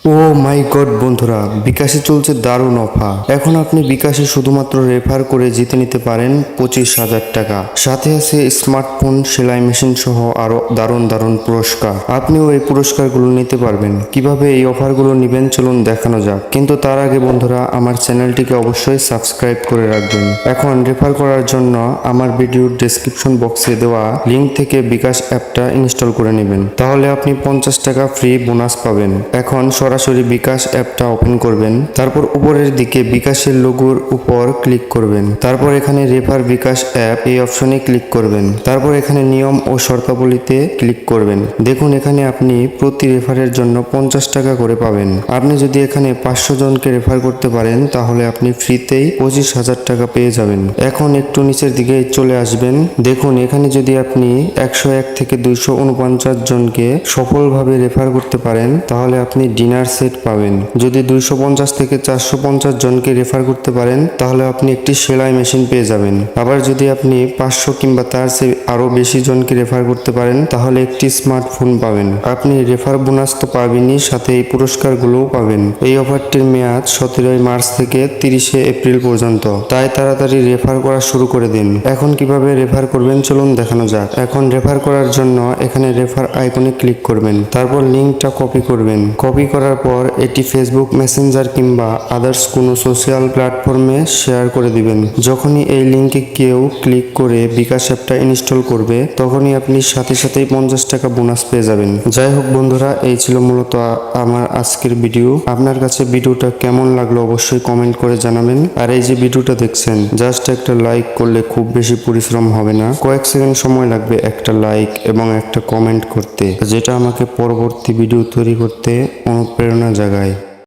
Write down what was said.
ও মাই god বন্ধুরা, বিকাশে চলছে দারুণ অফার। এখন আপনি বিকাশে শুধুমাত্র রেফার করে জিতে নিতে পারেন 25,000 টাকা। সাথে আছে স্মার্টফোন, সেলাই মেশিন সহ আরো দারুণ দারুণ পুরস্কার। আপনিও এই পুরস্কারগুলো নিতে পারবেন। কিভাবে এই অফারগুলো নেবেন চলুন দেখানো যাক। কিন্তু তার আগে বন্ধুরা, আমার চ্যানেলটিকে অবশ্যই সাবস্ক্রাইব করে রাখবেন। এখন রেফার করার জন্য আমার ভিডিওর ডেসক্রিপশন বক্সে দেওয়া লিঙ্ক থেকে বিকাশ অ্যাপটা ইনস্টল করে নেবেন। তাহলে আপনি 50 টাকা ফ্রি বোনাস পাবেন। এখন সরাসরি বিকাশ অ্যাপটা ওপেন করবেন। তারপর উপরের দিকে বিকাশের লোগোর উপর ক্লিক করবেন। তারপর এখানে রেফার বিকাশ অ্যাপ এই অপশনে ক্লিক করবেন। তারপর এখানে নিয়ম ও শর্তাবলীতে ক্লিক করবেন। দেখুন এখানে আপনি প্রতি রেফারের জন্য 50 টাকা করে পাবেন। আপনি যদি এখানে 500 জনকে রেফার করতে পারেন তাহলে আপনি ফ্রিতেই 25,000 টাকা পেয়ে যাবেন। এখন একটু নিচের দিকে চলে আসবেন। দেখুন এখানে যদি আপনি 101 থেকে 249 জনকে সফলভাবে রেফার করতে পারেন তাহলে আপনি ডিনার সেট পাবেন। যদি 250 থেকে 450 জনকে রেফার করতে পারেন তাহলে আপনি একটি সেলাই মেশিন পেয়ে যাবেন। আবার যদি আপনি 500 কিংবা তার চেয়ে আরো বেশি জনকে রেফার করতে পারেন তাহলে একটি স্মার্টফোন পাবেন। আপনি রেফার বোনাস তো পাবেনই, সাথে এই পুরস্কারগুলোও পাবেন। এই অফারটির মেয়াদ 17 মার্চ থেকে 30 এপ্রিল পর্যন্ত, তাই তাড়াতাড়ি রেফার করা শুরু করে দিন। এখন কিভাবে রেফার করবেন চলুন দেখানো যাক। এখন রেফার করার জন্য এখানে রেফার আইকনে ক্লিক করবেন। তারপর লিঙ্কটা কপি করবেন। কপি করার পর এটি ফেসবুক, মেসেঞ্জার কিংবা আদার্স কোনো সোশ্যাল প্ল্যাটফর্মে শেয়ার করে দিবেন। যখনই এই লিঙ্কে কেউ ক্লিক করে বিকাশ অ্যাপটা ইনস্টল করবে তখনই আপনি সাথে সাথেই 50 টাকা বোনাস পেয়ে যাবেন। যাই হোক বন্ধুরা, এই ছিল মূলত আমার আজকের ভিডিও। আপনার কাছে ভিডিওটা কেমন লাগলো অবশ্যই কমেন্ট করে জানাবেন। আর এই যে ভিডিওটা দেখছেন, জাস্ট একটা লাইক করলে খুব বেশি পরিশ্রম হবে না, কয়েক সেকেন্ড সময় লাগবে একটা লাইক এবং একটা কমেন্ট করতে, যেটা আমাকে পরবর্তী ভিডিও তৈরি করতে অনুপ্রেরণা জাগায়।